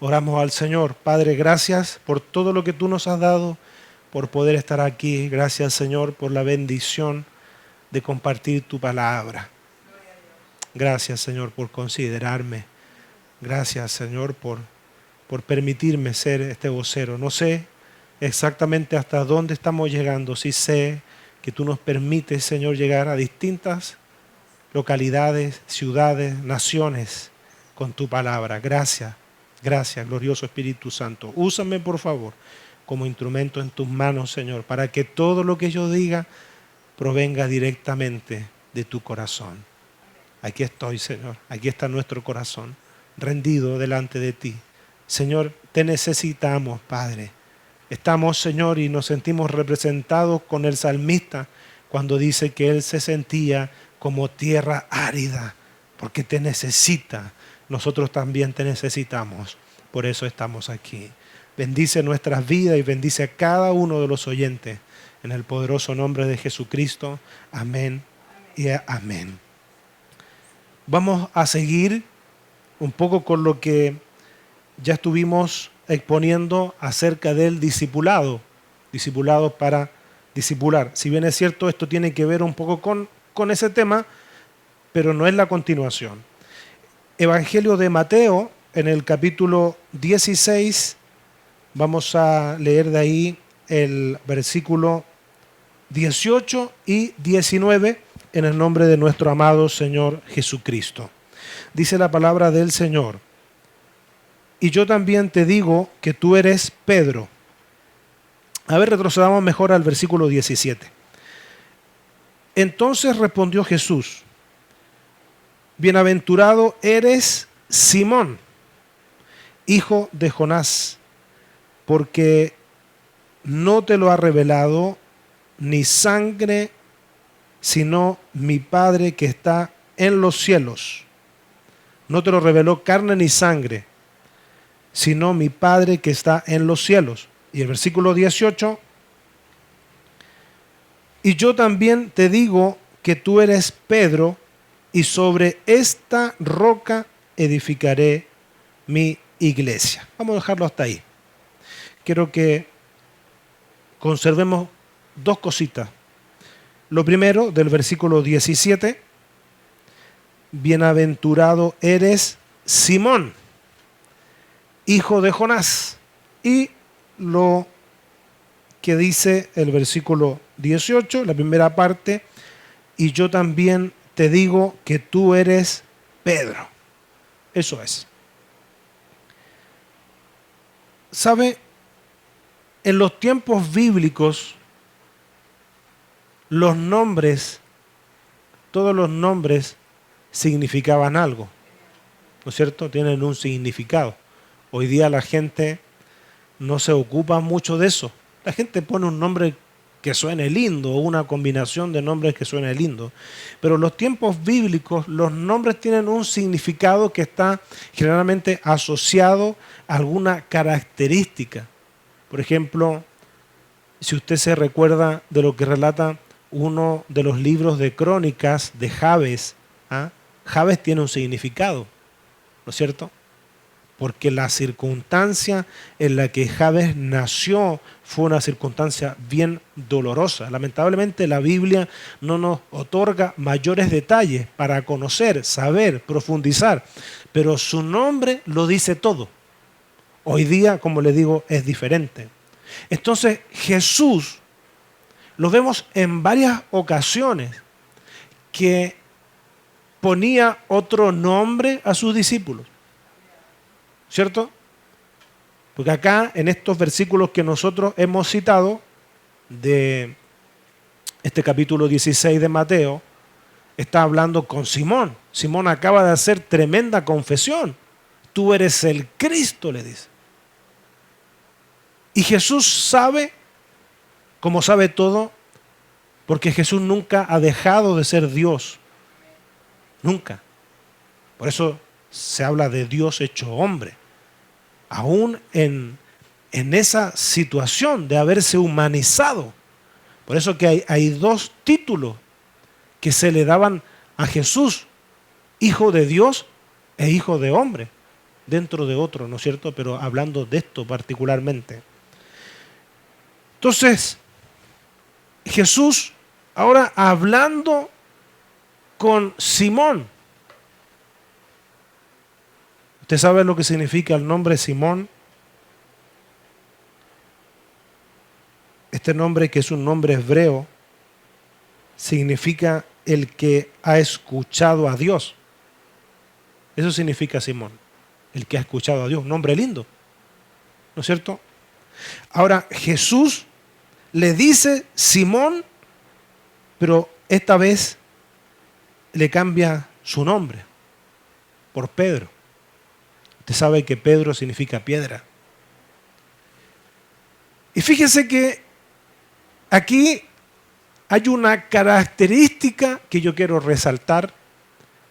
Oramos al Señor. Padre, gracias por todo lo que tú nos has dado, por poder estar aquí. Gracias, Señor, por la bendición de compartir tu palabra. Gracias, Señor, por considerarme. Gracias, Señor, por permitirme ser este vocero. No sé exactamente hasta dónde estamos llegando. Sí sé que tú nos permites, Señor, llegar a distintas localidades, ciudades, naciones con tu palabra. Gracias, gracias, glorioso Espíritu Santo. Úsame, por favor, como instrumento en tus manos, Señor, para que todo lo que yo diga provenga directamente de tu corazón. Aquí estoy, Señor, aquí está nuestro corazón, rendido delante de ti. Señor, te necesitamos, Padre. Estamos, Señor, y nos sentimos representados con el salmista cuando dice que él se sentía como tierra árida, porque te necesita. Nosotros también te necesitamos, por eso estamos aquí. Bendice nuestras vidas y bendice a cada uno de los oyentes. En el poderoso nombre de Jesucristo. Amén y amén. Vamos a seguir un poco con lo que ya estuvimos exponiendo acerca del discipulado. Discipulado para discipular. Si bien es cierto, esto tiene que ver un poco con ese tema, pero no es la continuación. Evangelio de Mateo, en el capítulo 16, vamos a leer de ahí el versículo 18 y 19 en el nombre de nuestro amado Señor Jesucristo. Dice la palabra del Señor: y yo también te digo que tú eres Pedro. A ver, retrocedamos mejor al versículo 17. Entonces respondió Jesús: bienaventurado eres Simón, hijo de Jonás, porque no te lo ha revelado ni sangre, sino mi Padre que está en los cielos. No te lo reveló carne ni sangre, sino mi Padre que está en los cielos. Y el versículo 18: y yo también te digo que tú eres Pedro, y sobre esta roca edificaré mi iglesia. Vamos a dejarlo hasta ahí. Quiero que conservemos dos cositas. Lo primero, del versículo 17, bienaventurado eres Simón, hijo de Jonás. Y lo que dice el versículo 18, la primera parte: y yo también te digo que tú eres Pedro. Eso es. ¿Sabe? En los tiempos bíblicos, los nombres, todos los nombres significaban algo, ¿no es cierto? Tienen un significado. Hoy día la gente no se ocupa mucho de eso. La gente pone un nombre que suene lindo, o una combinación de nombres que suene lindo. Pero en los tiempos bíblicos, los nombres tienen un significado que está generalmente asociado a alguna característica. Por ejemplo, si usted se recuerda de lo que relata uno de los libros de crónicas de Jabes, ¿ah? Jabes tiene un significado, ¿no es cierto? Porque la circunstancia en la que Jabes nació fue una circunstancia bien dolorosa. Lamentablemente la Biblia no nos otorga mayores detalles para conocer, saber, profundizar, pero su nombre lo dice todo. Hoy día, como le digo, es diferente. Entonces Jesús lo vemos en varias ocasiones que ponía otro nombre a sus discípulos, ¿cierto? Porque acá en estos versículos que nosotros hemos citado de este capítulo 16 de Mateo, está hablando con Simón. Simón acaba de hacer tremenda confesión. Tú eres el Cristo, le dice. Y Jesús sabe, como sabe todo, porque Jesús nunca ha dejado de ser Dios. Nunca. Por eso se habla de Dios hecho hombre. Aún en esa situación de haberse humanizado. Por eso que hay dos títulos que se le daban a Jesús: Hijo de Dios e Hijo de hombre. dentro de otro, ¿no es cierto? Pero hablando de esto particularmente. Entonces, Jesús ahora hablando con Simón. ¿Usted sabe lo que significa el nombre Simón? Este nombre, que es un nombre hebreo, significa el que ha escuchado a Dios. Eso significa Simón, el que ha escuchado a Dios. Un nombre lindo, ¿no es cierto? Ahora Jesús le dice Simón, pero esta vez le cambia su nombre por Pedro. Usted sabe que Pedro significa piedra. Y fíjese que aquí hay una característica que yo quiero resaltar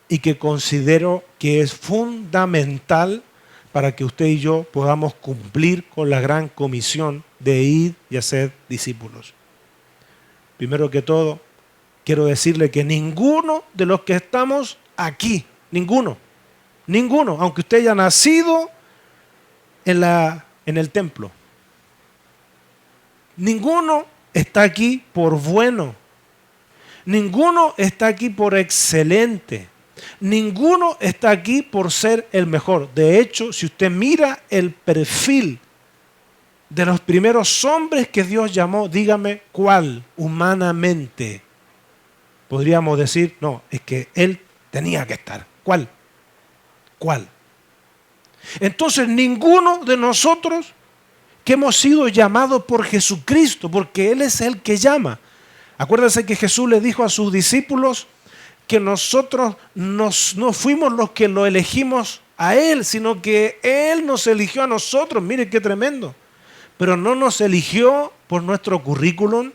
y que considero que es fundamental para que usted y yo podamos cumplir con la gran comisión de ir y hacer discípulos. Primero que todo, quiero decirle que ninguno de los que estamos aquí, ninguno, aunque usted haya nacido en el templo, ninguno está aquí por bueno, ninguno está aquí por excelente, ninguno está aquí por ser el mejor. De hecho, si usted mira el perfil de los primeros hombres que Dios llamó, dígame cuál humanamente podríamos decir, no, es que él tenía que estar. ¿Cuál? Entonces, ninguno de nosotros que hemos sido llamados por Jesucristo, porque Él es el que llama. Acuérdense que Jesús le dijo a sus discípulos que nosotros no fuimos los que lo elegimos a Él, sino que Él nos eligió a nosotros. Mire qué tremendo. Pero no nos eligió por nuestro currículum,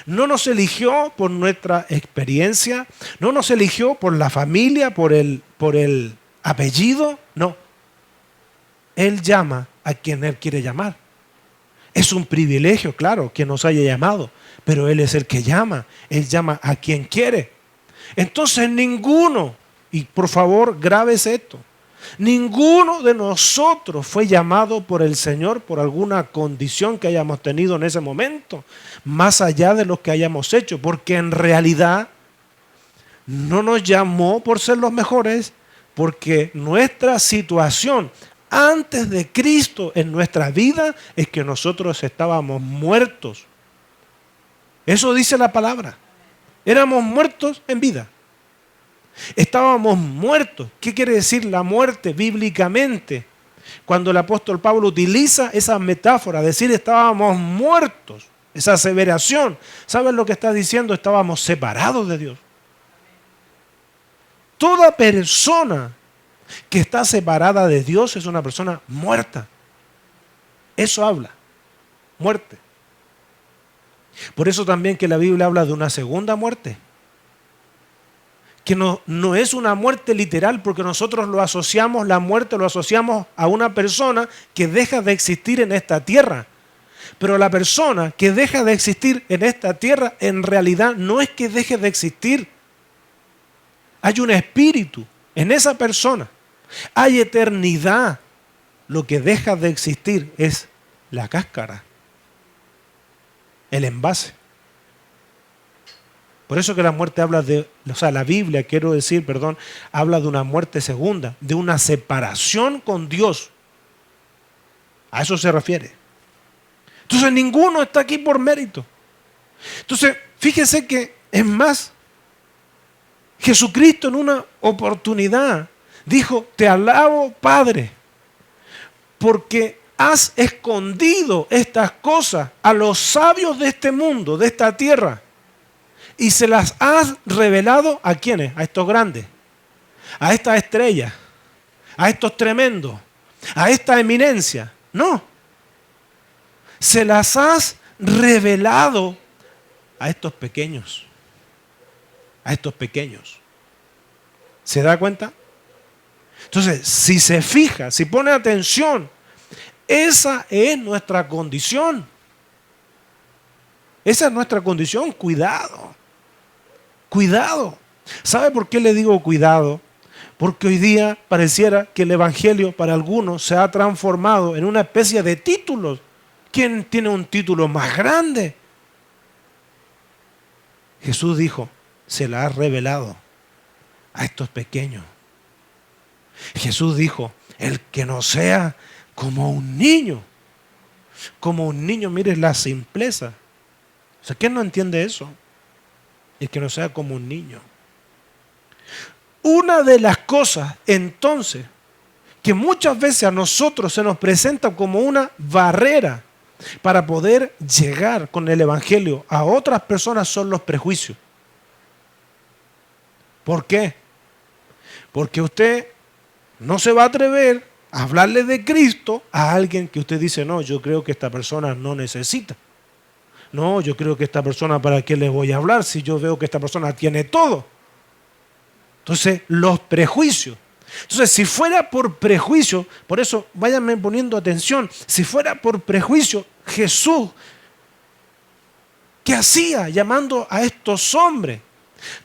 no nos eligió por nuestra experiencia, no nos eligió por la familia, por el apellido, no. Él llama a quien Él quiere llamar. Es un privilegio, claro, que nos haya llamado, pero Él es el que llama. Él llama a quien quiere. Entonces ninguno, y por favor grábese esto, ninguno de nosotros fue llamado por el Señor por alguna condición que hayamos tenido en ese momento, más allá de lo que hayamos hecho, porque en realidad no nos llamó por ser los mejores, porque nuestra situación antes de Cristo en nuestra vida es que nosotros estábamos muertos. Eso dice la palabra. Éramos muertos en vida. Estábamos muertos. ¿Qué quiere decir la muerte bíblicamente? Cuando el apóstol Pablo utiliza esa metáfora, decir estábamos muertos, esa aseveración, ¿saben lo que está diciendo? Estábamos separados de Dios. Toda persona que está separada de Dios es una persona muerta. Eso habla, muerte. Por eso también que la Biblia habla de una segunda muerte, que no es una muerte literal, porque nosotros lo asociamos, la muerte lo asociamos a una persona que deja de existir en esta tierra. Pero la persona que deja de existir en esta tierra en realidad no es que deje de existir. Hay un espíritu en esa persona. Hay eternidad. Lo que deja de existir es la cáscara, el envase. Por eso que la muerte habla la Biblia, habla de una muerte segunda, de una separación con Dios. A eso se refiere. Entonces ninguno está aquí por mérito. Entonces, fíjese que es más, Jesucristo en una oportunidad dijo, te alabo, Padre, porque has escondido estas cosas a los sabios de este mundo, de esta tierra, y se las has revelado ¿a quiénes? A estos grandes, a estas estrellas, a estos tremendos, a esta eminencia. No, se las has revelado a estos pequeños. A estos pequeños. ¿Se da cuenta? Entonces, si se fija, si pone atención, esa es nuestra condición. Esa es nuestra condición. Cuidado. Cuidado. ¿Sabe por qué le digo cuidado? Porque hoy día pareciera que el evangelio para algunos se ha transformado en una especie de títulos. ¿Quién tiene un título más grande? Jesús dijo, se la ha revelado a estos pequeños. Jesús dijo, el que no sea como un niño, mire la simpleza. O sea, ¿quién no entiende eso? El que no sea como un niño. Una de las cosas, entonces, que muchas veces a nosotros se nos presenta como una barrera para poder llegar con el evangelio a otras personas son los prejuicios. ¿Por qué? Porque usted no se va a atrever a hablarle de Cristo a alguien que usted dice, no, yo creo que esta persona no necesita. No, yo creo que esta persona, ¿para qué le voy a hablar si yo veo que esta persona tiene todo? Entonces, los prejuicios. Entonces, si fuera por prejuicio, por eso váyanme poniendo atención, si fuera por prejuicio, Jesús, ¿qué hacía llamando a estos hombres?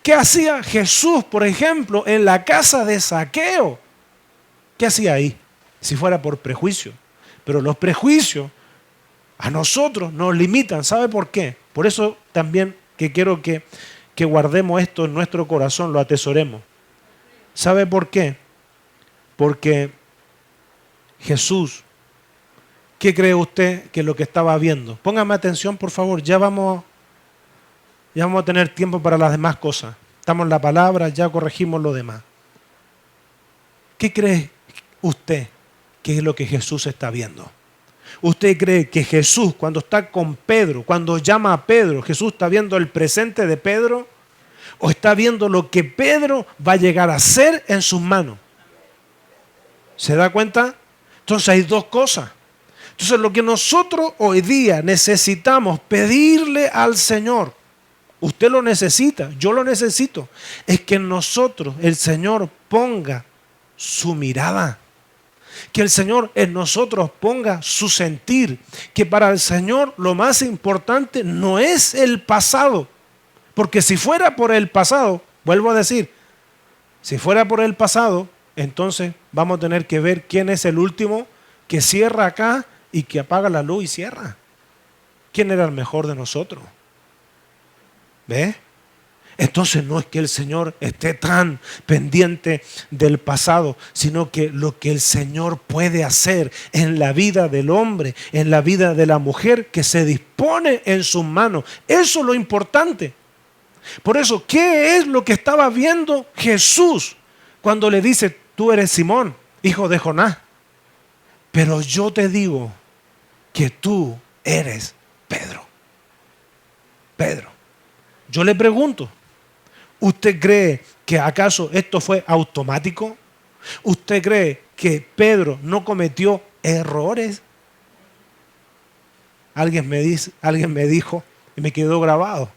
¿Qué hacía Jesús, por ejemplo, en la casa de Zaqueo? ¿Qué hacía ahí? Si fuera por prejuicio. Pero los prejuicios a nosotros nos limitan. ¿Sabe por qué? Por eso también que quiero que guardemos esto en nuestro corazón, lo atesoremos. ¿Sabe por qué? Porque Jesús, ¿qué cree usted que es lo que estaba viendo? Póngame atención, por favor, ya vamos a tener tiempo para las demás cosas. Estamos en la palabra, ya corregimos lo demás. ¿Qué cree usted que es lo que Jesús está viendo? ¿Usted cree que Jesús, cuando está con Pedro, cuando llama a Pedro, Jesús está viendo el presente de Pedro? ¿O está viendo lo que Pedro va a llegar a ser en sus manos? ¿Se da cuenta? Entonces hay dos cosas. Entonces lo que nosotros hoy día necesitamos pedirle al Señor, usted lo necesita, yo lo necesito, es que en nosotros el Señor ponga su mirada. Que el Señor en nosotros ponga su sentir. Que para el Señor lo más importante no es el pasado. Porque si fuera por el pasado, vuelvo a decir, si fuera por el pasado, entonces vamos a tener que ver quién es el último que cierra acá y que apaga la luz y cierra. ¿Quién era el mejor de nosotros? ¿Ve? Entonces no es que el Señor esté tan pendiente del pasado, sino que lo que el Señor puede hacer en la vida del hombre, en la vida de la mujer que se dispone en sus manos. Eso es lo importante. Por eso, ¿qué es lo que estaba viendo Jesús cuando le dice, tú eres Simón, hijo de Jonás? Pero yo te digo que tú eres Pedro. Pedro. Yo le pregunto, ¿usted cree que acaso esto fue automático? ¿Usted cree que Pedro no cometió errores? Alguien me dijo y me quedó grabado.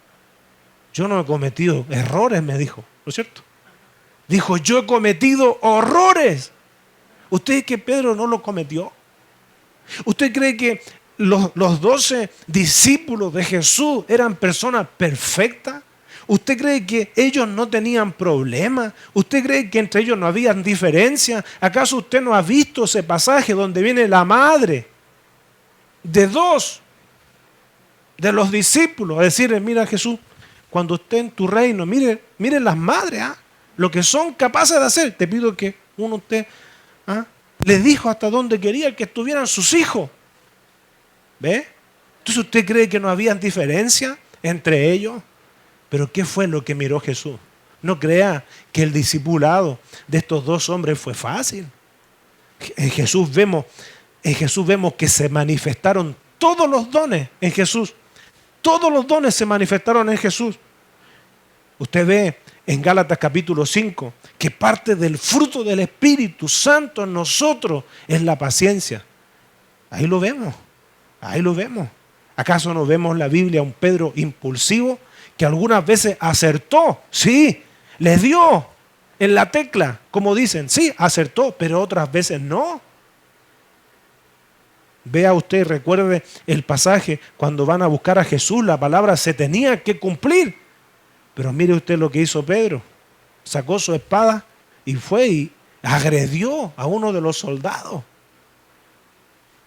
Yo no he cometido errores, me dijo, ¿no es cierto? Dijo, yo he cometido horrores. ¿Usted cree que Pedro no lo cometió? ¿Usted cree que los 12 discípulos de Jesús eran personas perfectas? ¿Usted cree que ellos no tenían problemas? ¿Usted cree que entre ellos no había diferencia? ¿Acaso usted no ha visto ese pasaje donde viene la madre de 2 de los discípulos a decirle, mira Jesús, cuando esté en tu reino, mire las madres, lo que son capaces de hacer? Te pido que usted les dijo hasta dónde quería que estuvieran sus hijos. ¿Ve? Entonces usted cree que no había diferencia entre ellos. Pero ¿qué fue lo que miró Jesús? No crea que el discipulado de estos 2 hombres fue fácil. En Jesús vemos que se manifestaron todos los dones en Jesús. Todos los dones se manifestaron en Jesús. Usted ve en Gálatas capítulo 5 que parte del fruto del Espíritu Santo en nosotros es la paciencia. Ahí lo vemos. Ahí lo vemos. ¿Acaso no vemos en la Biblia a un Pedro impulsivo que algunas veces acertó? Sí, le dio en la tecla, como dicen, sí, acertó, pero otras veces no. Vea usted y recuerde el pasaje cuando van a buscar a Jesús, la palabra se tenía que cumplir. Pero mire usted lo que hizo Pedro. Sacó su espada y fue y agredió a uno de los soldados.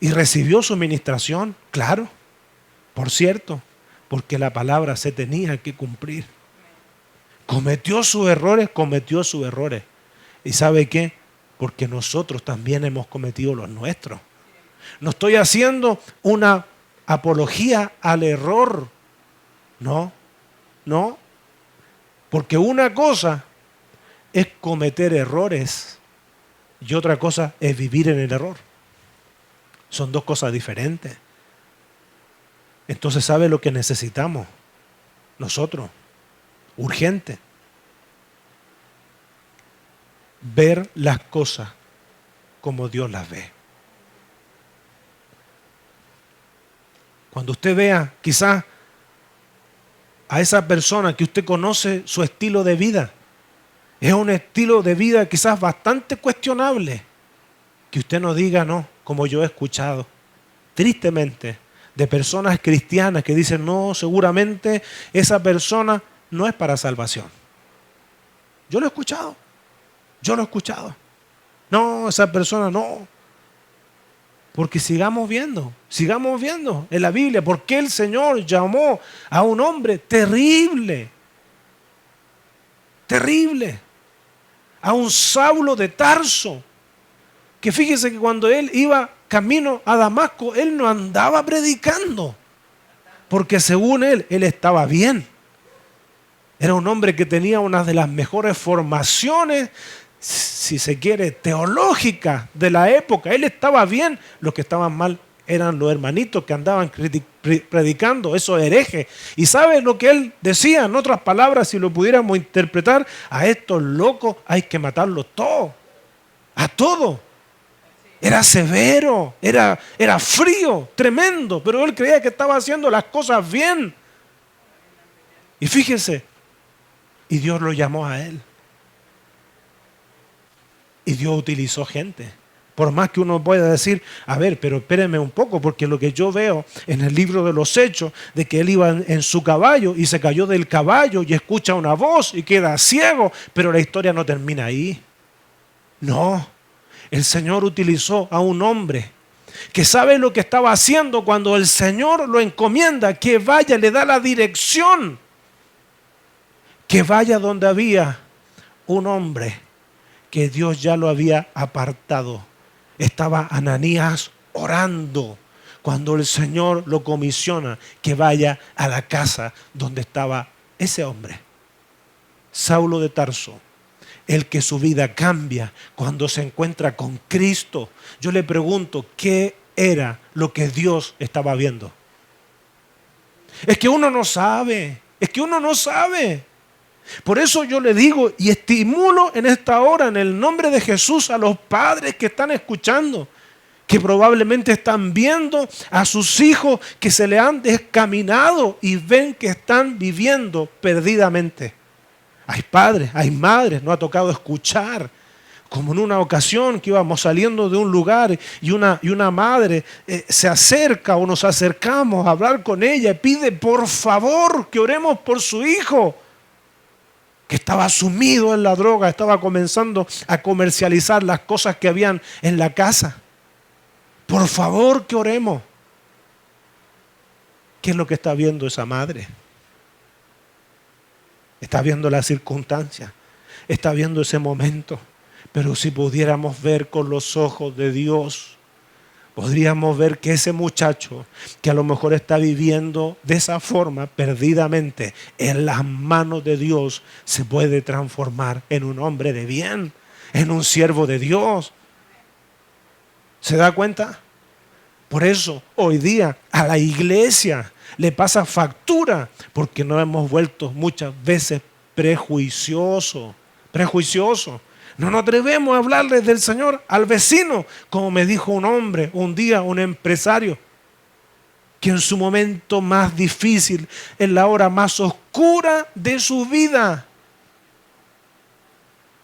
Y recibió su ministración, claro, por cierto, porque la palabra se tenía que cumplir. Cometió sus errores. ¿Y sabe qué? Porque nosotros también hemos cometido los nuestros. No estoy haciendo una apología al error. No. Porque una cosa es cometer errores y otra cosa es vivir en el error. Son dos cosas diferentes. Entonces, ¿sabe lo que necesitamos nosotros? Urgente. Ver las cosas como Dios las ve. Cuando usted vea quizás a esa persona que usted conoce su estilo de vida, es un estilo de vida quizás bastante cuestionable, que usted no diga no, como yo he escuchado, tristemente, de personas cristianas que dicen no, seguramente esa persona no es para salvación. Yo lo he escuchado. No, esa persona no. Porque sigamos viendo en la Biblia, por qué el Señor llamó a un hombre terrible, a un Saulo de Tarso, que fíjese que cuando él iba camino a Damasco, él no andaba predicando, porque según él estaba bien. Era un hombre que tenía una de las mejores formaciones, si se quiere, teológicas de la época. Él estaba bien, los que estaban mal eran los hermanitos que andaban predicando, esos herejes. ¿Y sabe lo que él decía? En otras palabras, si lo pudiéramos interpretar, a estos locos hay que matarlos todos, a todos. Era severo, era frío, tremendo, pero él creía que estaba haciendo las cosas bien. Y fíjese, y Dios lo llamó a él. Y Dios utilizó gente. Por más que uno pueda decir, a ver, pero espéreme un poco, porque lo que yo veo en el libro de los Hechos, de que él iba en su caballo y se cayó del caballo y escucha una voz y queda ciego, pero la historia no termina ahí. No, el Señor utilizó a un hombre que sabe lo que estaba haciendo cuando el Señor lo encomienda, que vaya, le da la dirección, que vaya donde había un hombre que Dios ya lo había apartado. Estaba Ananías orando cuando el Señor lo comisiona que vaya a la casa donde estaba ese hombre, Saulo de Tarso, el que su vida cambia cuando se encuentra con Cristo. Yo le pregunto, ¿qué era lo que Dios estaba viendo? Es que uno no sabe. Por eso yo le digo y estimulo en esta hora, en el nombre de Jesús, a los padres que están escuchando, que probablemente están viendo a sus hijos que se le han descaminado y ven que están viviendo perdidamente. Hay padres, hay madres, nos ha tocado escuchar, como en una ocasión que íbamos saliendo de un lugar y una madre se acerca o nos acercamos a hablar con ella y pide por favor que oremos por su hijo, que estaba sumido en la droga, estaba comenzando a comercializar las cosas que habían en la casa. Por favor que oremos. ¿Qué es lo que está viendo esa madre? Está viendo las circunstancias, está viendo ese momento. Pero si pudiéramos ver con los ojos de Dios, podríamos ver que ese muchacho que a lo mejor está viviendo de esa forma, perdidamente, en las manos de Dios, se puede transformar en un hombre de bien, en un siervo de Dios. ¿Se da cuenta? Por eso hoy día a la iglesia le pasa factura, porque nos hemos vuelto muchas veces prejuiciosos. No nos atrevemos a hablarles del Señor al vecino, como me dijo un hombre un día, un empresario, que en su momento más difícil, en la hora más oscura de su vida,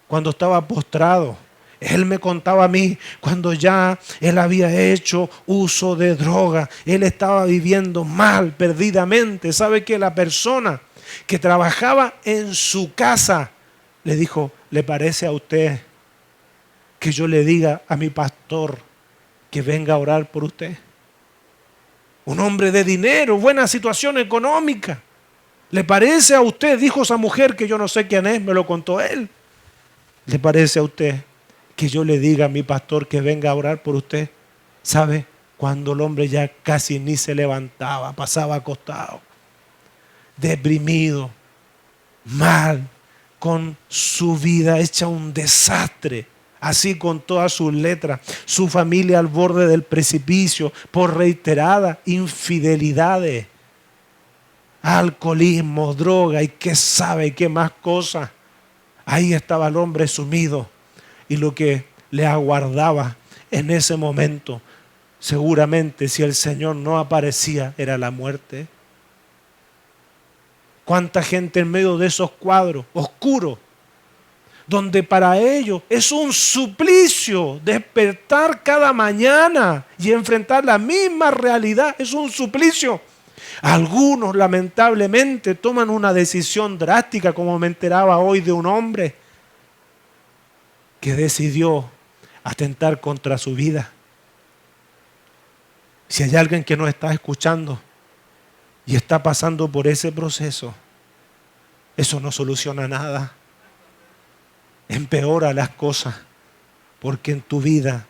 cuando estaba postrado, él me contaba a mí cuando ya él había hecho uso de droga, él estaba viviendo mal, perdidamente. ¿Sabe que la persona que trabajaba en su casa le dijo, ¿Le parece a usted que yo le diga a mi pastor que venga a orar por usted? Un hombre de dinero, buena situación económica. ¿Le parece a usted, dijo esa mujer que yo no sé quién es, me lo contó él? ¿Le parece a usted que yo le diga a mi pastor que venga a orar por usted? ¿Sabe? Cuando el hombre ya casi ni se levantaba, pasaba acostado, deprimido, mal, con su vida hecha un desastre, así con todas sus letras, su familia al borde del precipicio por reiteradas infidelidades, alcoholismo, droga y qué sabe, qué más cosas. Ahí estaba el hombre sumido y lo que le aguardaba en ese momento, seguramente si el Señor no aparecía, era la muerte. ¿Cuánta gente en medio de esos cuadros oscuros, donde para ellos es un suplicio despertar cada mañana y enfrentar la misma realidad? Es un suplicio. Algunos lamentablemente toman una decisión drástica, como me enteraba hoy de un hombre que decidió atentar contra su vida. Si hay alguien que nos está escuchando y está pasando por ese proceso, eso no soluciona nada. Empeora las cosas, porque en tu vida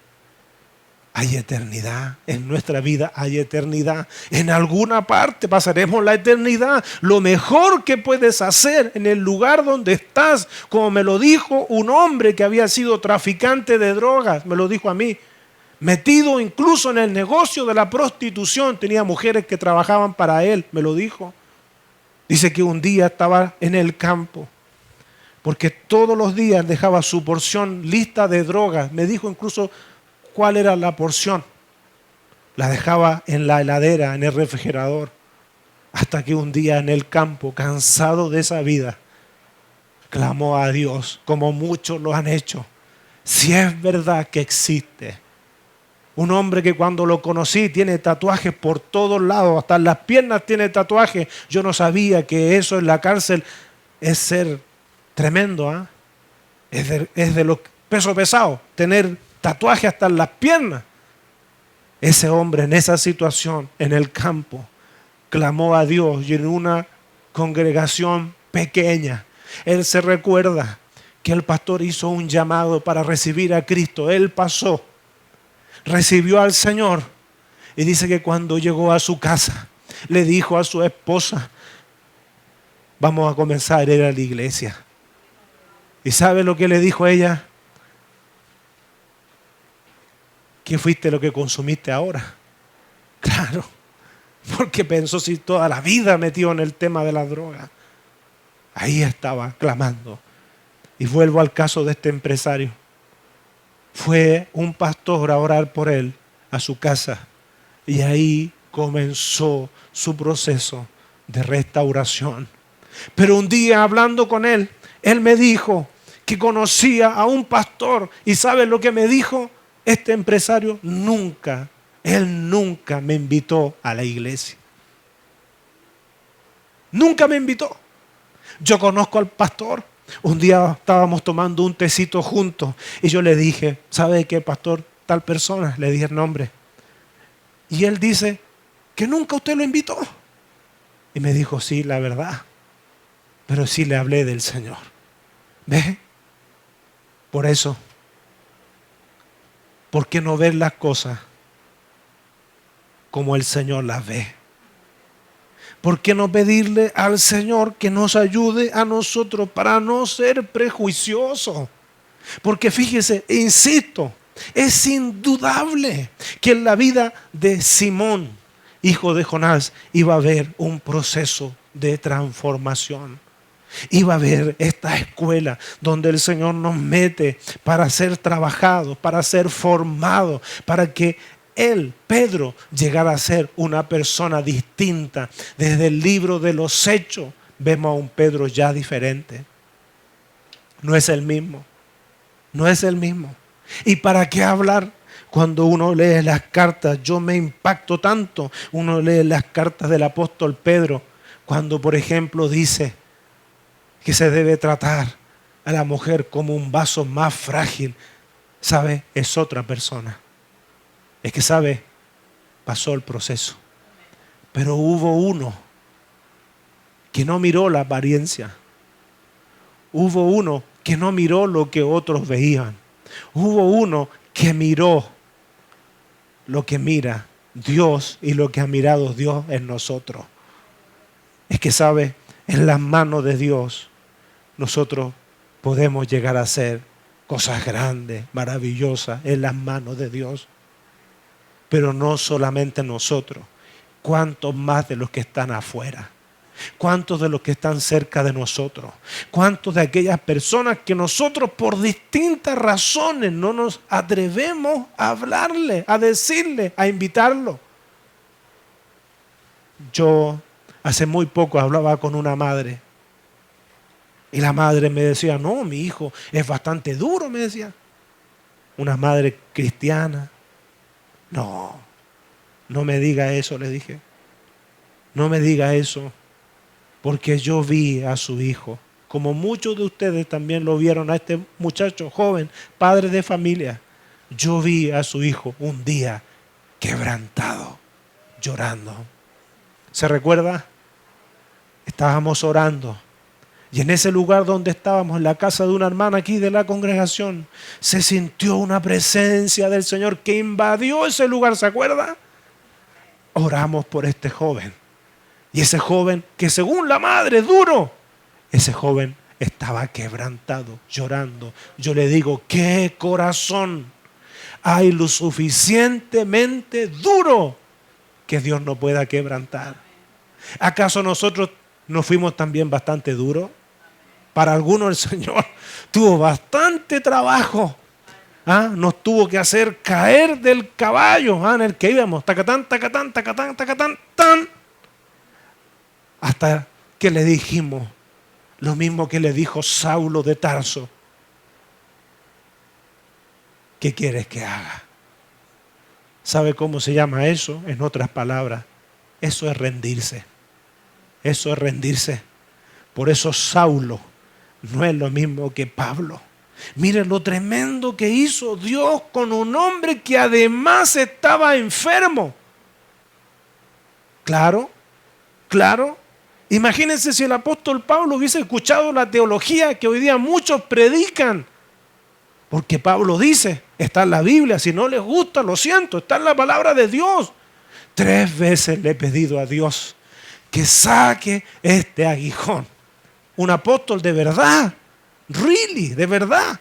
hay eternidad, en nuestra vida hay eternidad. En alguna parte pasaremos la eternidad. Lo mejor que puedes hacer en el lugar donde estás, como me lo dijo un hombre que había sido traficante de drogas, me lo dijo a mí, metido incluso en el negocio de la prostitución, tenía mujeres que trabajaban para él, me lo dijo. Dice que un día estaba en el campo, porque todos los días dejaba su porción lista de drogas. Me dijo incluso cuál era la porción. La dejaba en la heladera, en el refrigerador. Hasta que un día en el campo, cansado de esa vida, clamó a Dios, como muchos lo han hecho. Si es verdad que existe un hombre que cuando lo conocí tiene tatuajes por todos lados, hasta en las piernas tiene tatuajes. Yo no sabía que eso en la cárcel es ser tremendo, ¿eh? Es de los pesos pesados, tener tatuaje hasta en las piernas. Ese hombre en esa situación, en el campo, clamó a Dios y en una congregación pequeña, él se recuerda que el pastor hizo un llamado para recibir a Cristo. Él pasó, recibió al Señor y dice que cuando llegó a su casa, le dijo a su esposa, vamos a comenzar a ir a la iglesia. ¿Y sabe lo que le dijo ella? ¿Qué fuiste lo que consumiste ahora? Claro, porque pensó si toda la vida metido en el tema de la droga. Ahí estaba clamando. Y vuelvo al caso de este empresario. Fue un pastor a orar por él a su casa y ahí comenzó su proceso de restauración. Pero un día hablando con él, él me dijo que conocía a un pastor y ¿sabe lo que me dijo? Este empresario él nunca me invitó a la iglesia. Nunca me invitó. Yo conozco al pastor. Un día estábamos tomando un tecito juntos y yo le dije, ¿sabe qué, pastor? Tal persona, le dije el nombre. Y él dice que nunca usted lo invitó. Y me dijo, sí, la verdad. Pero sí le hablé del Señor. ¿Ve? Por eso, ¿por qué no ver las cosas como el Señor las ve? ¿Por qué no pedirle al Señor que nos ayude a nosotros para no ser prejuiciosos? Porque fíjese, insisto, es indudable que en la vida de Simón, hijo de Jonás, iba a haber un proceso de transformación. Iba a haber esta escuela donde el Señor nos mete para ser trabajados, para ser formados, para que él, Pedro, llegara a ser una persona distinta. Desde el libro de los Hechos vemos a un Pedro ya diferente. No es el mismo. No es el mismo. ¿Y para qué hablar? Cuando uno lee las cartas, yo me impacto tanto. Uno lee las cartas del apóstol Pedro, cuando por ejemplo dice que se debe tratar a la mujer como un vaso más frágil, ¿sabe? Es otra persona. Es que, ¿sabe? Pasó el proceso. Pero hubo uno que no miró la apariencia. Hubo uno que no miró lo que otros veían. Hubo uno que miró lo que mira Dios y lo que ha mirado Dios en nosotros. Es que, ¿sabe? En las manos de Dios nosotros podemos llegar a hacer cosas grandes, maravillosas, en las manos de Dios. Pero no solamente nosotros. ¿Cuántos más de los que están afuera? ¿Cuántos de los que están cerca de nosotros? ¿Cuántos de aquellas personas que nosotros por distintas razones no nos atrevemos a hablarle, a decirle, a invitarlo? Yo hace muy poco hablaba con una madre y la madre me decía, no, mi hijo es bastante duro, me decía. Una madre cristiana. No, no me diga eso, le dije. No me diga eso. Porque yo vi a su hijo, como muchos de ustedes también lo vieron a este muchacho joven, padre de familia. Yo vi a su hijo un día quebrantado, llorando. ¿Se recuerda? Estábamos orando. Y en ese lugar donde estábamos, en la casa de una hermana aquí de la congregación, se sintió una presencia del Señor que invadió ese lugar, ¿se acuerda? Oramos por este joven. Y ese joven, que según la madre es duro, ese joven estaba quebrantado, llorando. Yo le digo, ¿qué corazón hay lo suficientemente duro que Dios no pueda quebrantar? ¿Acaso nosotros no fuimos también bastante duros? Para algunos el Señor tuvo bastante trabajo. Nos tuvo que hacer caer del caballo en el que íbamos. Tacatán, tacatán, tacatán, tacatán, tan. Hasta que le dijimos lo mismo que le dijo Saulo de Tarso. ¿Qué quieres que haga? ¿Sabe cómo se llama eso? En otras palabras, eso es rendirse. Eso es rendirse. Por eso Saulo no es lo mismo que Pablo. Mire lo tremendo que hizo Dios con un hombre que además estaba enfermo. Claro, claro. Imagínense si el apóstol Pablo hubiese escuchado la teología que hoy día muchos predican. Porque Pablo dice, está en la Biblia, si no les gusta, lo siento, está en la palabra de Dios. 3 veces le he pedido a Dios que saque este aguijón. Un apóstol de verdad, really, de verdad.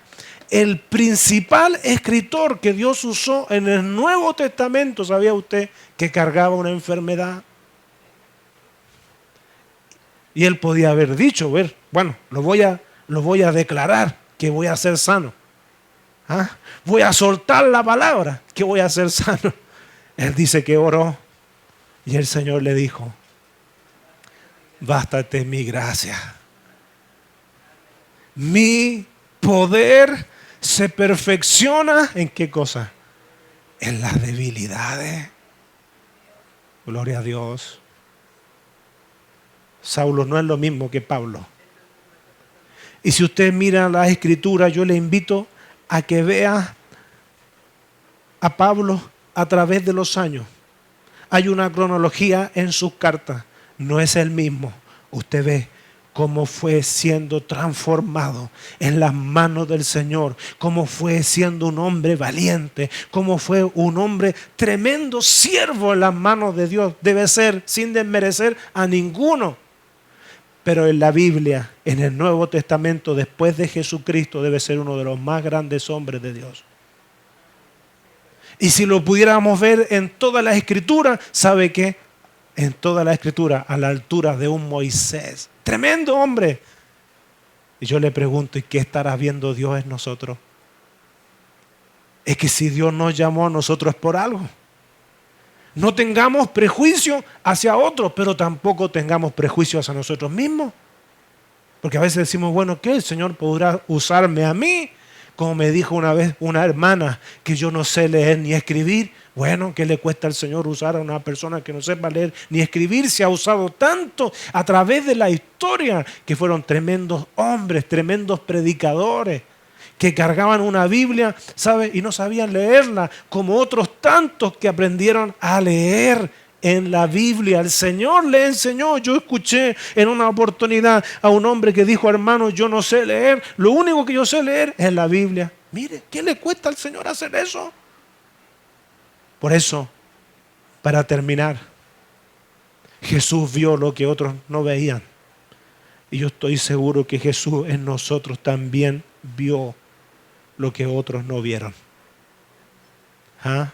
El principal escritor que Dios usó en el Nuevo Testamento, ¿sabía usted? Que cargaba una enfermedad. Y él podía haber dicho, bueno, lo voy a declarar que voy a ser sano. Voy a soltar la palabra que voy a ser sano. Él dice que oró y el Señor le dijo, bástate mi gracia. Mi poder se perfecciona ¿en qué cosa? En las debilidades. Gloria a Dios. Saulo no es lo mismo que Pablo. Y si usted mira las escrituras, yo le invito a que vea a Pablo a través de los años. Hay una cronología en sus cartas. No es el mismo. Usted ve cómo fue siendo transformado en las manos del Señor, cómo fue siendo un hombre valiente, cómo fue un hombre tremendo siervo en las manos de Dios. Debe ser sin desmerecer a ninguno. Pero en la Biblia, en el Nuevo Testamento, después de Jesucristo, debe ser uno de los más grandes hombres de Dios. Y si lo pudiéramos ver en toda la Escritura, ¿sabe qué? En toda la Escritura, a la altura de un Moisés. Tremendo hombre. Y yo le pregunto, ¿y qué estará viendo Dios en nosotros? Es que si Dios nos llamó a nosotros es por algo. No tengamos prejuicio hacia otros, pero tampoco tengamos prejuicio hacia nosotros mismos. Porque a veces decimos, bueno, ¿qué? El Señor podrá usarme a mí Como me dijo una vez una hermana que yo no sé leer ni escribir. Bueno, ¿qué le cuesta al Señor usar a una persona que no sepa leer ni escribir? Se ha usado tanto a través de la historia que fueron tremendos hombres, tremendos predicadores que cargaban una Biblia, ¿sabe? Y no sabían leerla, como otros tantos que aprendieron a leer en la Biblia. El Señor le enseñó. Yo escuché en una oportunidad a un hombre que dijo: hermano, yo no sé leer, lo único que yo sé leer es la Biblia. Mire, ¿qué le cuesta al Señor hacer eso? Por eso, para terminar, Jesús vio lo que otros no veían. Y yo estoy seguro que Jesús en nosotros también vio lo que otros no vieron. ¿Ah?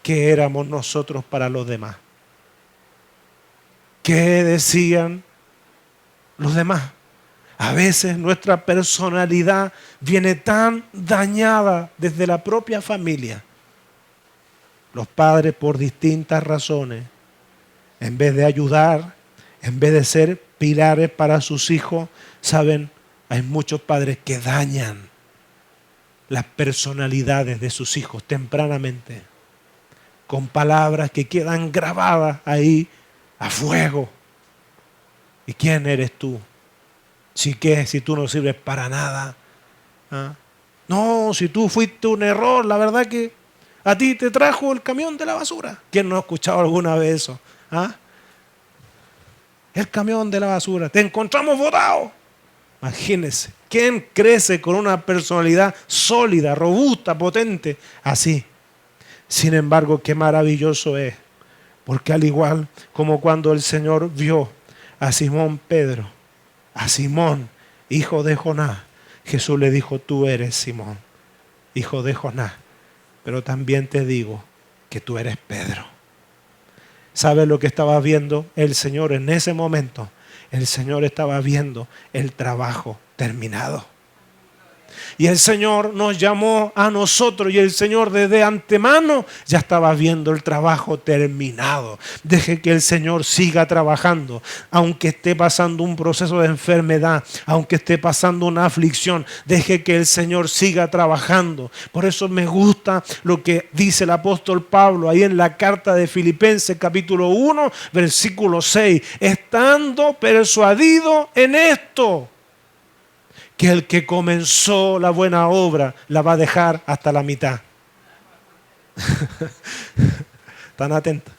¿Qué éramos nosotros para los demás? ¿Qué decían los demás? A veces nuestra personalidad viene tan dañada desde la propia familia. Los padres, por distintas razones, en vez de ayudar, en vez de ser pilares para sus hijos, saben, hay muchos padres que dañan las personalidades de sus hijos tempranamente, con palabras que quedan grabadas ahí a fuego. ¿Y quién eres tú? Si tú no sirves para nada. ¿Ah? No, si tú fuiste un error, la verdad que a ti te trajo el camión de la basura. ¿Quién no ha escuchado alguna vez eso? ¿Ah? El camión de la basura. Te encontramos botado. Imagínense. ¿Quién crece con una personalidad sólida, robusta, potente? Así. Sin embargo, qué maravilloso es. Porque al igual como cuando el Señor vio a Simón Pedro, a Simón, hijo de Jonás, Jesús le dijo: tú eres Simón, hijo de Jonás, pero también te digo que tú eres Pedro. ¿Sabes lo que estaba viendo el Señor en ese momento? El Señor estaba viendo el trabajo terminado. Y el Señor nos llamó a nosotros y el Señor desde antemano ya estaba viendo el trabajo terminado. Deje que el Señor siga trabajando, aunque esté pasando un proceso de enfermedad, aunque esté pasando una aflicción, deje que el Señor siga trabajando. Por eso me gusta lo que dice el apóstol Pablo ahí en la carta de Filipenses capítulo 1, versículo 6, estando persuadido en esto, que el que comenzó la buena obra la va a dejar hasta la mitad. ¿Están atentos?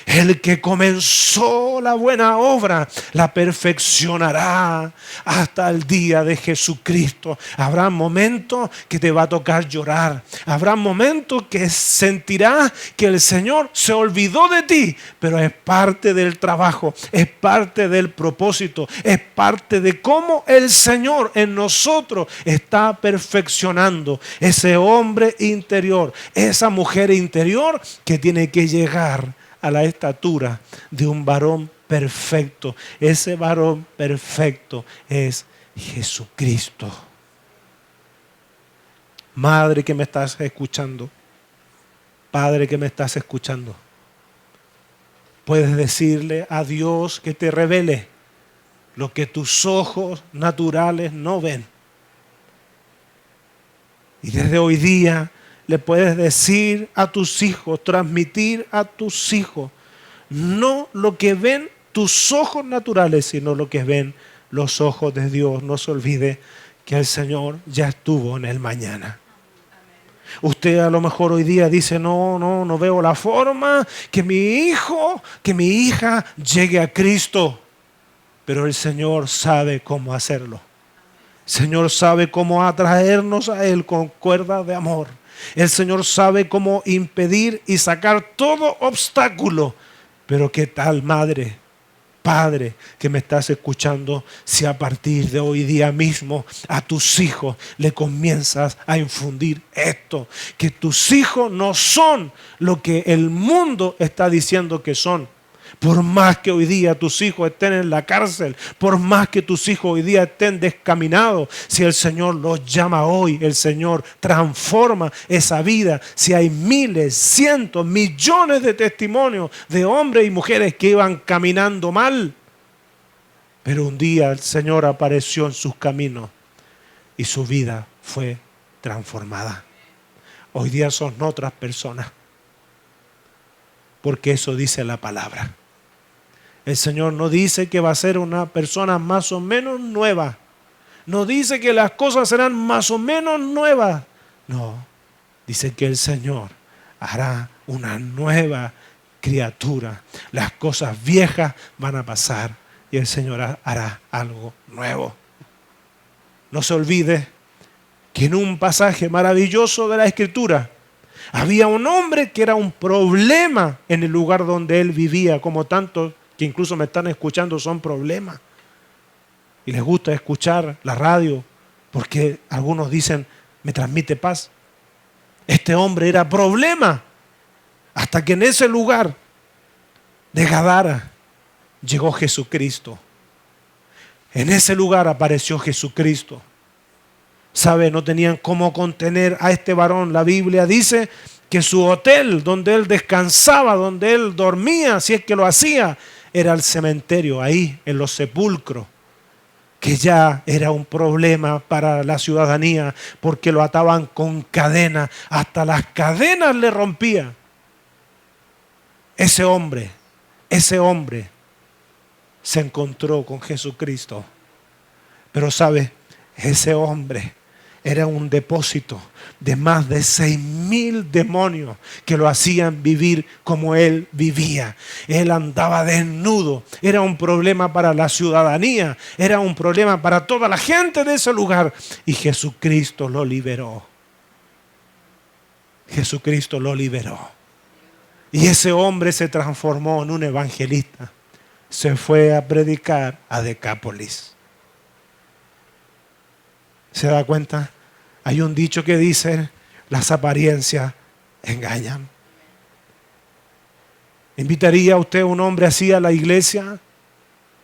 El que comenzó la buena obra la perfeccionará hasta el día de Jesucristo. Habrá momentos que te va a tocar llorar. Habrá momentos que sentirás que el Señor se olvidó de ti. Pero es parte del trabajo, es parte del propósito, es parte de cómo el Señor en nosotros está perfeccionando ese hombre interior, esa mujer interior que tiene que llegar a la estatura de un varón perfecto. Ese varón perfecto es Jesucristo. Madre que me estás escuchando, padre que me estás escuchando, puedes decirle a Dios que te revele lo que tus ojos naturales no ven. Y desde hoy día le puedes decir a tus hijos, transmitir a tus hijos, no lo que ven tus ojos naturales, sino lo que ven los ojos de Dios. No se olvide que el Señor ya estuvo en el mañana. Usted a lo mejor hoy día dice: no veo la forma que mi hijo, que mi hija llegue a Cristo. Pero el Señor sabe cómo hacerlo. El Señor sabe cómo atraernos a Él con cuerdas de amor. El Señor sabe cómo impedir y sacar todo obstáculo. Pero ¿qué tal, madre, padre, que me estás escuchando, si a partir de hoy día mismo a tus hijos le comienzas a infundir esto? Que tus hijos no son lo que el mundo está diciendo que son. Por más que hoy día tus hijos estén en la cárcel, por más que tus hijos hoy día estén descaminados, si el Señor los llama hoy, el Señor transforma esa vida. Si hay miles, cientos, millones de testimonios de hombres y mujeres que iban caminando mal, pero un día el Señor apareció en sus caminos y su vida fue transformada. Hoy día son otras personas. Porque eso dice la palabra. El Señor no dice que va a ser una persona más o menos nueva. No dice que las cosas serán más o menos nuevas. No, dice que el Señor hará una nueva criatura. Las cosas viejas van a pasar y el Señor hará algo nuevo. No se olvide que en un pasaje maravilloso de la Escritura había un hombre que era un problema en el lugar donde él vivía, como tantos que incluso me están escuchando son problemas. Y les gusta escuchar la radio porque algunos dicen, me transmite paz. Este hombre era problema hasta que en ese lugar de Gadara llegó Jesucristo. En ese lugar apareció Jesucristo. ¿Sabe? No tenían cómo contener a este varón. La Biblia dice que su hotel, donde él descansaba, donde él dormía, si es que lo hacía, era el cementerio, ahí en los sepulcros, que ya era un problema para la ciudadanía, porque lo ataban con cadenas, hasta las cadenas le rompían. Ese hombre se encontró con Jesucristo. Pero ¿sabe? Ese hombre era un depósito de más de 6,000 demonios que lo hacían vivir como él vivía. Él andaba desnudo. Era un problema para la ciudadanía. Era un problema para toda la gente de ese lugar. Y Jesucristo lo liberó. Jesucristo lo liberó. Y ese hombre se transformó en un evangelista. Se fue a predicar a Decápolis. ¿Se da cuenta? Hay un dicho que dice, las apariencias engañan. ¿Invitaría a usted a un hombre así a la iglesia?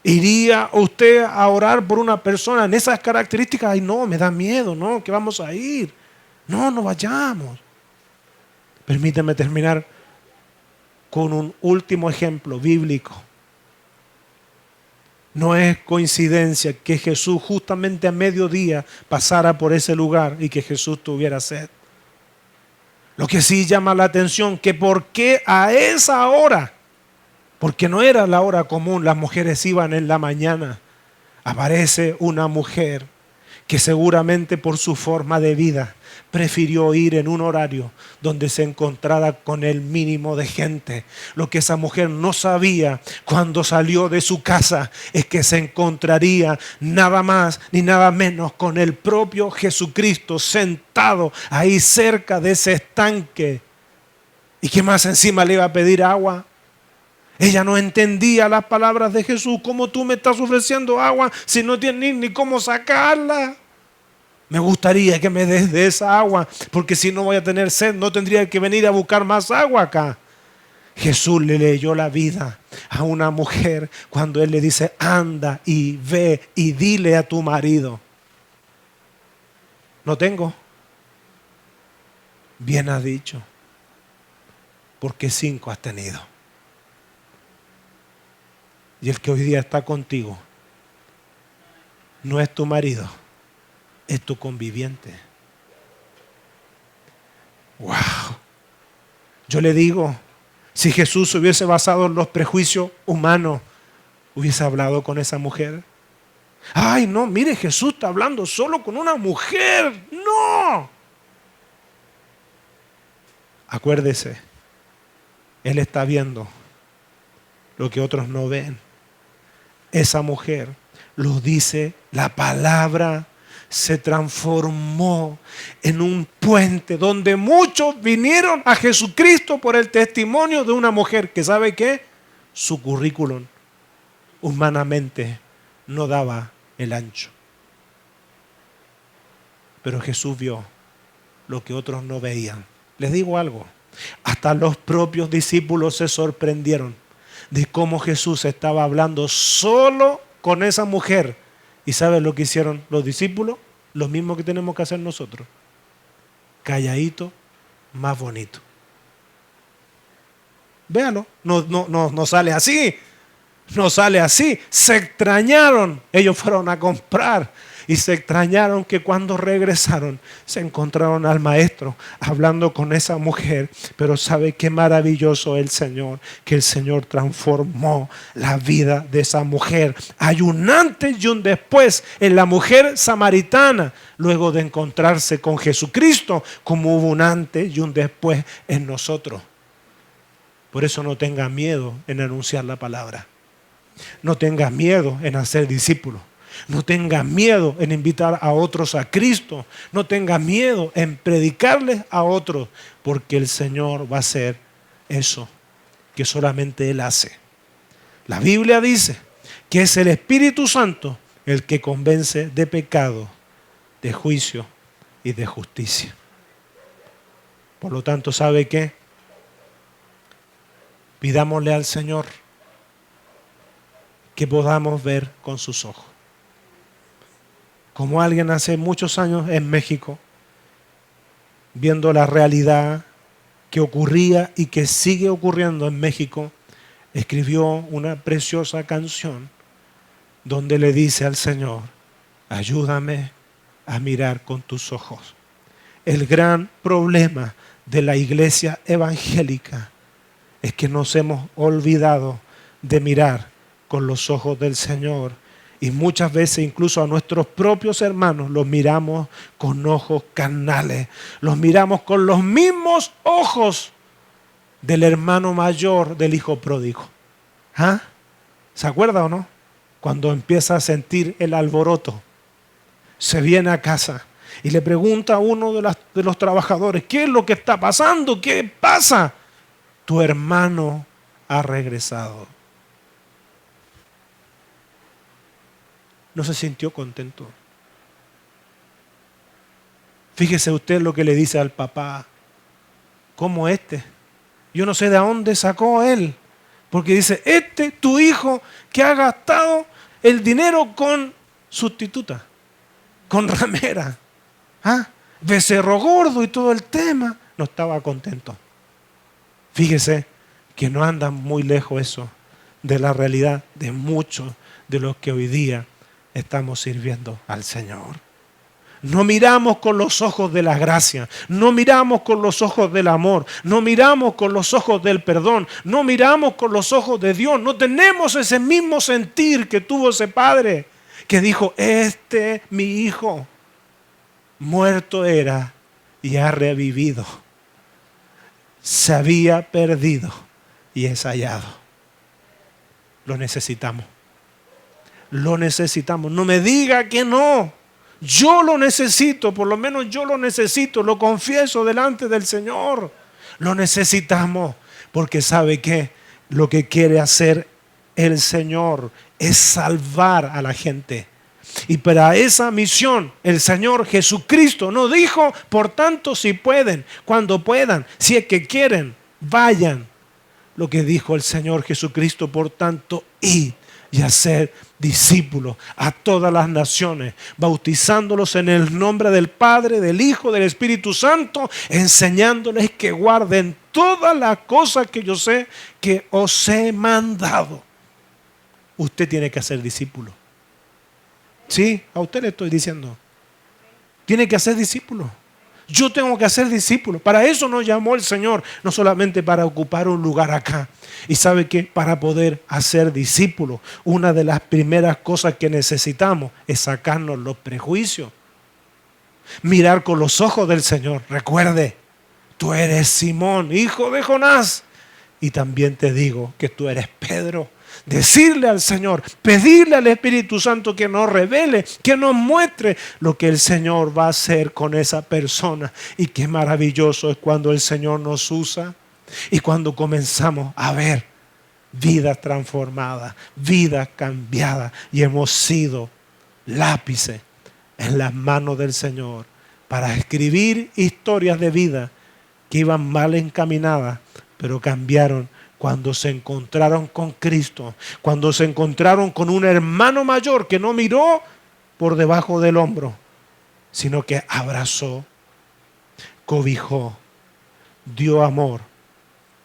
¿Iría usted a orar por una persona en esas características? Ay, no, me da miedo, no, que vamos a ir. No, no vayamos. Permítame terminar con un último ejemplo bíblico. No es coincidencia que Jesús justamente a mediodía pasara por ese lugar y que Jesús tuviera sed. Lo que sí llama la atención, que por qué a esa hora, porque no era la hora común, las mujeres iban en la mañana, aparece una mujer que seguramente por su forma de vida prefirió ir en un horario donde se encontrara con el mínimo de gente. Lo que esa mujer no sabía cuando salió de su casa es que se encontraría nada más ni nada menos con el propio Jesucristo sentado ahí cerca de ese estanque. ¿Y qué más encima le iba a pedir agua? Ella no entendía las palabras de Jesús. ¿Cómo tú me estás ofreciendo agua si no tienes ni cómo sacarla? Me gustaría que me des de esa agua, porque si no voy a tener sed, no tendría que venir a buscar más agua acá. Jesús le leyó la vida a una mujer cuando él le dice, anda y ve y dile a tu marido. No tengo. Bien has dicho, porque 5 has tenido. Y el que hoy día está contigo no es tu marido, es tu conviviente. ¡Wow! Yo le digo, si Jesús se hubiese basado en los prejuicios humanos, hubiese hablado con esa mujer. ¡Ay, no! Mire, Jesús está hablando solo con una mujer. ¡No! Acuérdese, Él está viendo lo que otros no ven. Esa mujer, lo dice la palabra, se transformó en un puente donde muchos vinieron a Jesucristo por el testimonio de una mujer que, ¿sabe qué? Su currículum humanamente no daba el ancho. Pero Jesús vio lo que otros no veían. Les digo algo, hasta los propios discípulos se sorprendieron de cómo Jesús estaba hablando solo con esa mujer. ¿Y saben lo que hicieron los discípulos? Lo mismo que tenemos que hacer nosotros. Calladito, más bonito. Véalo, no sale así. No sale así. Se extrañaron. Ellos fueron a comprar y se extrañaron que cuando regresaron se encontraron al maestro hablando con esa mujer. Pero ¿sabe qué maravilloso el Señor? Que el Señor transformó la vida de esa mujer. Hay un antes y un después en la mujer samaritana, luego de encontrarse con Jesucristo, como hubo un antes y un después en nosotros. Por eso no tenga miedo en anunciar la palabra. No tengas miedo en hacer discípulos. No tengas miedo en invitar a otros a Cristo. No tengas miedo en predicarles a otros, porque el Señor va a hacer eso que solamente Él hace. La Biblia dice que es el Espíritu Santo el que convence de pecado, de juicio y de justicia. Por lo tanto, ¿sabe qué? Pidámosle al Señor que podamos ver con sus ojos. Como alguien hace muchos años en México, viendo la realidad que ocurría y que sigue ocurriendo en México, escribió una preciosa canción donde le dice al Señor: ayúdame a mirar con tus ojos. El gran problema de la iglesia evangélica es que nos hemos olvidado de mirar con los ojos del Señor. Y muchas veces incluso a nuestros propios hermanos los miramos con ojos carnales. Los miramos con los mismos ojos del hermano mayor del hijo pródigo. ¿Ah? ¿Se acuerda o no? Cuando empieza a sentir el alboroto, se viene a casa y le pregunta a uno de los trabajadores: ¿qué es lo que está pasando? ¿Qué pasa? Tu hermano ha regresado. No se sintió contento. Fíjese usted lo que le dice al papá. ¿Cómo este? Yo no sé de dónde sacó él. Porque dice: tu hijo que ha gastado el dinero con sustituta, con ramera, becerro gordo y todo el tema. No estaba contento. Fíjese que no anda muy lejos eso de la realidad de muchos de los que hoy día estamos sirviendo al Señor. No miramos con los ojos de la gracia, no miramos con los ojos del amor, no miramos con los ojos del perdón, no miramos con los ojos de Dios. No tenemos ese mismo sentir que tuvo ese padre que dijo: mi hijo muerto era y ha revivido, se había perdido y es hallado. Lo necesitamos. Lo necesitamos. No me diga que no. Yo lo necesito, por lo menos yo lo necesito, lo confieso delante del Señor. Lo necesitamos porque ¿sabe qué? Lo que quiere hacer el Señor es salvar a la gente. Y para esa misión el Señor Jesucristo nos dijo: por tanto, si pueden, cuando puedan, si es que quieren, vayan. Lo que dijo el Señor Jesucristo: por tanto, id y hacer discípulos a todas las naciones, bautizándolos en el nombre del Padre, del Hijo, del Espíritu Santo, enseñándoles que guarden todas las cosas que yo sé que os he mandado. Usted tiene que hacer discípulo. Sí, a usted le estoy diciendo. Tiene que hacer discípulo. Yo tengo que hacer discípulos. Para eso nos llamó el Señor, no solamente para ocupar un lugar acá. Y sabe que para poder hacer discípulos, una de las primeras cosas que necesitamos es sacarnos los prejuicios. Mirar con los ojos del Señor. Recuerde, tú eres Simón, hijo de Jonás. Y también te digo que tú eres Pedro. Decirle al Señor, pedirle al Espíritu Santo que nos revele, que nos muestre lo que el Señor va a hacer con esa persona. Y qué maravilloso es cuando el Señor nos usa y cuando comenzamos a ver vidas transformadas, vidas cambiadas, y hemos sido lápices en las manos del Señor para escribir historias de vida que iban mal encaminadas, pero cambiaron cuando se encontraron con Cristo, cuando se encontraron con un hermano mayor que no miró por debajo del hombro, sino que abrazó, cobijó, dio amor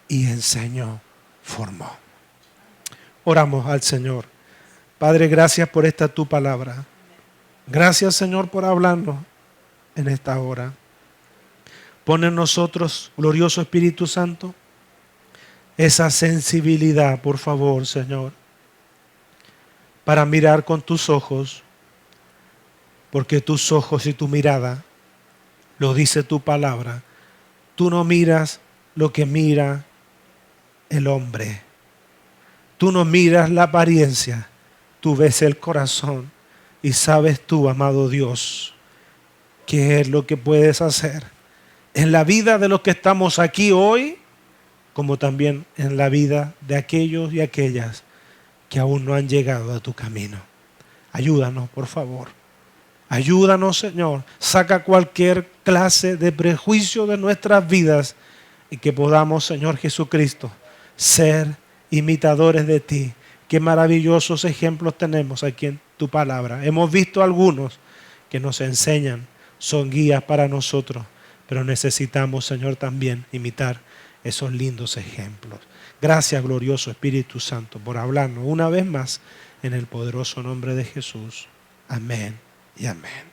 y enseñó, formó. Oramos al Señor. Padre, gracias por esta tu palabra. Gracias, Señor, por hablarnos en esta hora. Pon en nosotros, glorioso Espíritu Santo, esa sensibilidad, por favor, Señor, para mirar con tus ojos, porque tus ojos y tu mirada, lo dice tu palabra, tú no miras lo que mira el hombre. Tú no miras la apariencia, tú ves el corazón y sabes tú, amado Dios, qué es lo que puedes hacer en la vida de los que estamos aquí hoy, como también en la vida de aquellos y aquellas que aún no han llegado a tu camino. Ayúdanos, por favor. Ayúdanos, Señor. Saca cualquier clase de prejuicio de nuestras vidas y que podamos, Señor Jesucristo, ser imitadores de ti. Qué maravillosos ejemplos tenemos aquí en tu palabra. Hemos visto algunos que nos enseñan, son guías para nosotros, pero necesitamos, Señor, también imitar esos lindos ejemplos. Gracias, glorioso Espíritu Santo, por hablarnos una vez más en el poderoso nombre de Jesús. Amén y amén.